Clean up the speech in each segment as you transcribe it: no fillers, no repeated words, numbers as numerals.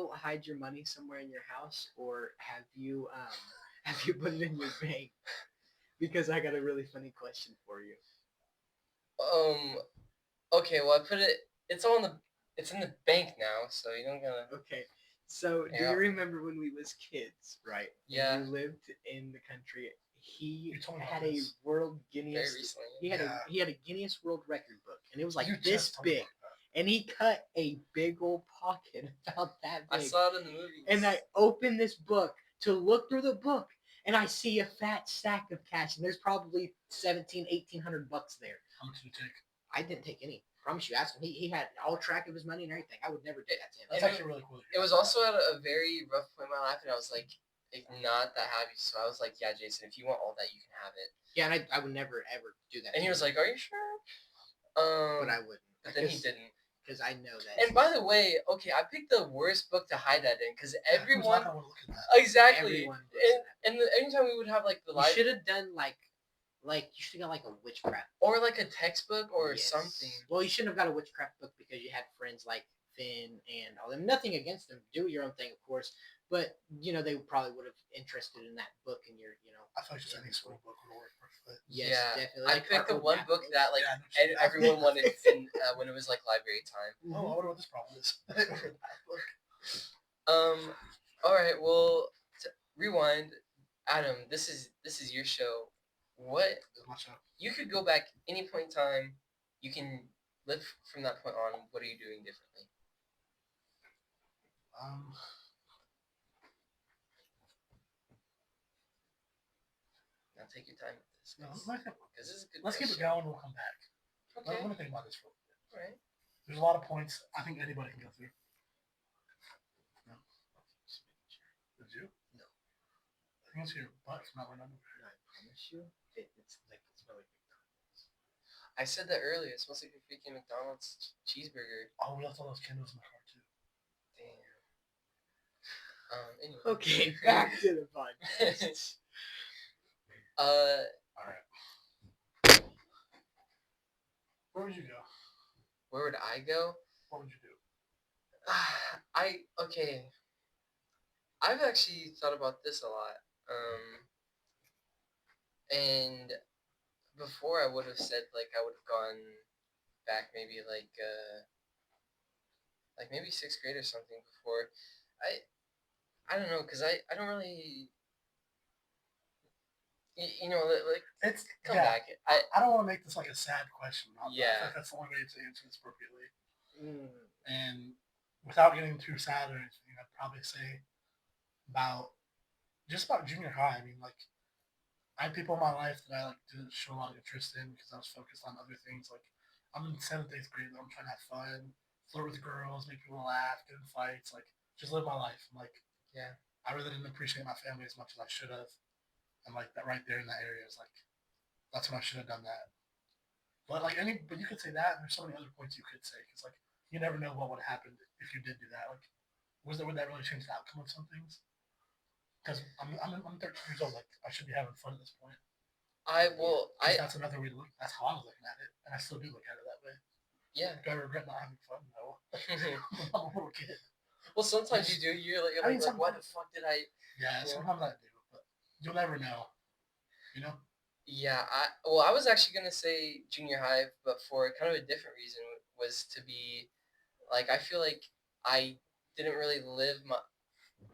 still hide your money somewhere in your house, or have you put it in your bank? Because I got a really funny question for you. Um. Okay. Well, I put it. It's all in the. It's in the bank now, so you don't gotta. Okay, so do Yeah. you remember when we was kids, right? And Yeah. you lived in the country. He You told me had about a this. world Very Guinness. recently. He had a Guinness World Record book, and it was like You this just told me big. about that. And he cut a big old pocket about that I big. saw it in the movies. And I open this book to look through the book, and I see a fat stack of cash, and there's probably 1,800 bucks there. How much did you take? I didn't take any. I promise you, ask him. He had all track of his money and everything. I would never do that to him. That's And actually really cool. It was also at a very rough point in my life, and I was like not that happy. So I was like, yeah, Jason, if you want all that, you can have it. Yeah, and I would never ever do that. And he was like, are you sure? But I wouldn't. But then he didn't. Because I know that. And by the way, okay, I picked the worst book to hide that in because Who's everyone not gonna look at that? exactly. Everyone looks at that. And anytime we would have like the You live should have done like you should have got like a witchcraft or like a textbook or Yes. something. Well, you shouldn't have got a witchcraft book because you had friends like Finn and all them. Nothing against them. Do your own thing, of course. But you know they probably would have interested in that book and your I thought just any school book would work perfectly. Yes, Yeah, definitely. I Like picked the our old one math book books. that like Yeah, I know. everyone wanted in, when it was like library time. Oh, I wonder what this problem is. All right. Well, rewind, Adam. This is your show. What My show. you could go back any point in time. You can live from that point on. What are you doing differently? Now take your time with this. No, Because this is a good. let's keep it question. going. We'll come back. Okay. Let me think about this for a bit. All right. There's a lot of points I think anybody can go through. No. Did you? No. I think it's your butt from not remembering. I promise you, it's like it's really McDonald's. I said that earlier. It smells like a freaking McDonald's cheeseburger. Oh, we left all those candles in the car too. Damn. Anyway. Okay, back to the podcast. All right. Where would you go? Where would I go? What would you do? Okay. I've actually thought about this a lot. And before I would have said like I would have gone back maybe like maybe 6th grade or something before. I don't know because I don't really you know like It's come back. I don't want to make this like a sad question. Yeah. I think that's the only way to answer this appropriately. And without getting too sad or anything, I'd probably say about junior high. I mean, like I had people in my life that I like didn't show a lot of interest in because I was focused on other things. Like I'm in 7th, 8th grade, I'm trying to have fun, flirt with girls, make people laugh, get in fights, like just live my life. I'm like, yeah, I really didn't appreciate my family as much as I should have. And like that right there in that area is like, that's when I should have done that. But but you could say that, and there's so many other points you could say because like you never know what would have happened if you did do that. Like, would that really change the outcome of some things? Because I'm 13 years old. Like I should be having fun at this point. That's another way to look. That's how I was looking at it, and I still do look at it that way. Yeah. Do I regret not having fun? No. I'm a little kid. Well, sometimes you do. You're like why the fuck did I? Yeah, sometimes I do, but you'll never know. You know. Yeah, I was actually gonna say junior high, but for kind of a different reason was to be, like I feel like I didn't really live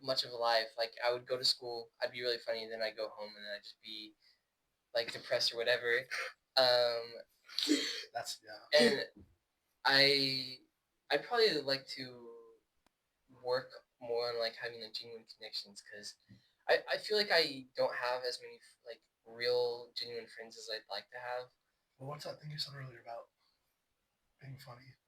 much of a life. Like I would go to school, I'd be really funny, then I'd go home and then I'd just be like depressed or whatever. That's And I'd probably like to work more on like having like genuine connections because I feel like I don't have as many like real genuine friends as I'd like to have. Well, what's that thing you said earlier about being funny?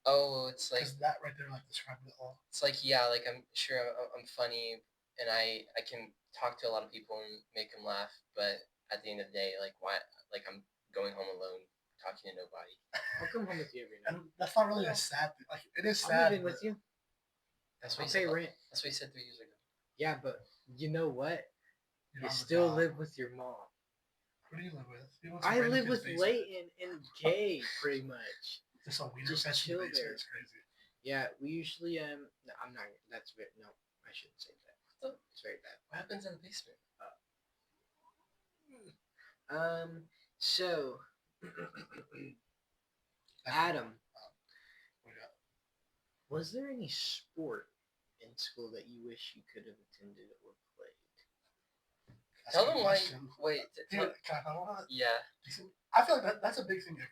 Oh, it's like that right there like described it all. It's like yeah, like I'm sure I'm funny and I can talk to a lot of people and make them laugh, but at the end of the day, like why? Like I'm going home alone, talking to nobody. I'll come home with you every night. And that's not really a sad thing. Like it is sad. I'm living with you. That's what I'll pay rent. That's what he said 3 years ago. Yeah, but you know what? You still live with your mom. Who do you live with? I live with Leighton and Kay, pretty much. Just a weird just chill there. It's crazy. Yeah, we usually no, I'm not. That's very no. I shouldn't say that. What It's very bad. happens in the basement? Um. So, That's Adam, what we got. was there any sport in school that you wish you could have attended or played? That's a Tell good them why. question. Wait. Dude, can I follow that? Yeah. I feel like that's a big thing everywhere.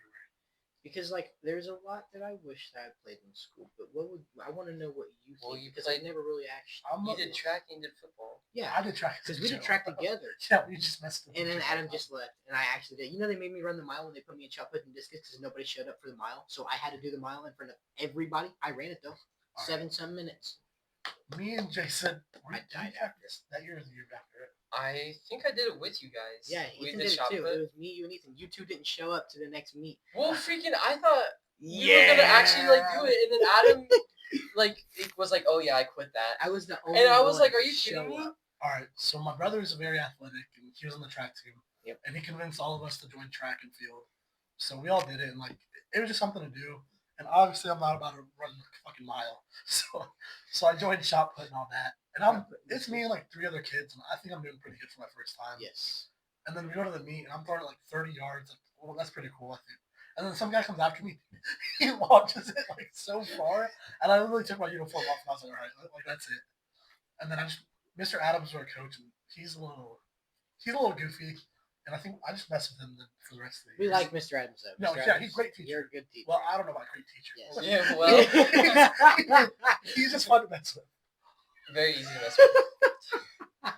Because like, there's a lot that I wish that I played in school, but what would I want to know what you think? Well, you because I played- never really actually. You did track and you did football. Yeah, I did track because we did track together. Yeah, we just messed up. And then Adam just left, and I actually did. You know, they made me run the mile when they put me in shot put and discus because nobody showed up for the mile, so I had to do the mile in front of everybody. I ran it though, All 7-some minutes. Me and Jason, I died after that year or the year after it. I think I did it with you guys. Yeah, we Ethan did did it shot too. put. It was me, you, and Ethan. You two didn't show up to the next meet. Well, freaking, I thought we were gonna actually like do it, and then Adam like it was like, "Oh yeah, I quit that." I was the only. And I was one like, "Are to you kidding show me?" up. All right, so my brother is very athletic, and he was on the track team. Yep. And he convinced all of us to join track and field. So we all did it, and like it was just something to do. And obviously, I'm not about to run a fucking mile, so I joined shot put and all that. And it's me and like 3 other kids, and I think I'm doing pretty good for my first time. Yes. And then we go to the meet, and I'm throwing it like 30 yards. Like, well, that's pretty cool, I think. And then some guy comes after me. He launches it like so far, and I literally took my uniform off, and I was like, all right, like that's it. And then Mr. Adams was our coach, and he's a little goofy, and I think I just messed with him for the rest of the We year. like Mr. Adams though. No, Mr. yeah, Adams, he's a great teacher. You're a good teacher. Well, I don't know about great teacher. Yes. Yeah, well, He's just fun to mess with. very easy to mess with.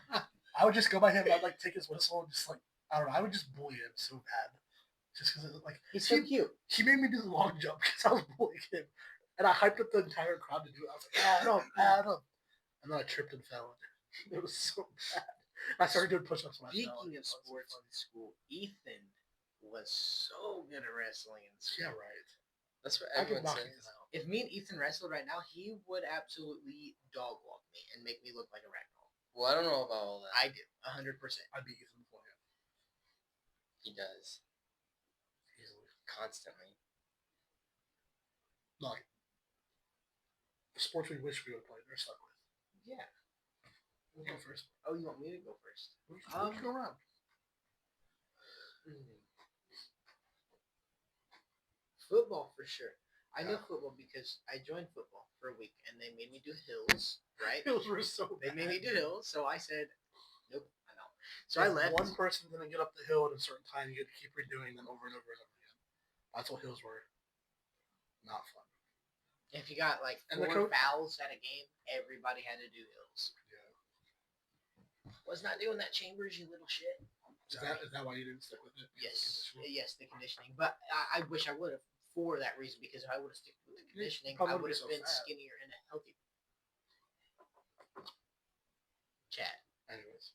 I would just go by him. I'd like take his whistle and just like I don't know. I would just bully him so bad, just because like He's so cute. he made me do the long jump because I was bullying him, and I hyped up the entire crowd to do it. I was like, Adam, and then I tripped and fell. It was so bad. I started doing push-ups. Speaking of sports in school, Ethan was so good at wrestling in school. Yeah, right. That's what I could everyone knock says. him out. If me and Ethan wrestled right now, he would absolutely dog walk me and make me look like a ragdoll. Well, I don't know about all that. I do, 100%. I'd beat Ethan before him. He does Easily. constantly. Like the sports we wish we would have played, they're stuck with. Yeah. We'll go first. Oh, you want me to go first? We can go around. Football for sure. I know Yeah. football because I joined football for a week and they made me do hills, right? Hills were so They bad. made me do hills, so I said, nope, I'm out. So I If left. one person didn't get up the hill at a certain time, you had to keep redoing them over and over and over again. That's what hills were. Not fun. If you got like And the 4 coach- fouls at a game, everybody had to do hills. Yeah. Was not doing that, Chambers, you little shit. Is that why you didn't stick with it? Yes, yes, the conditioning. But I wish I would have for that reason because if I would have stuck with the conditioning, probably I wouldn't would be have so been fat. skinnier and healthy. Chat. Anyways.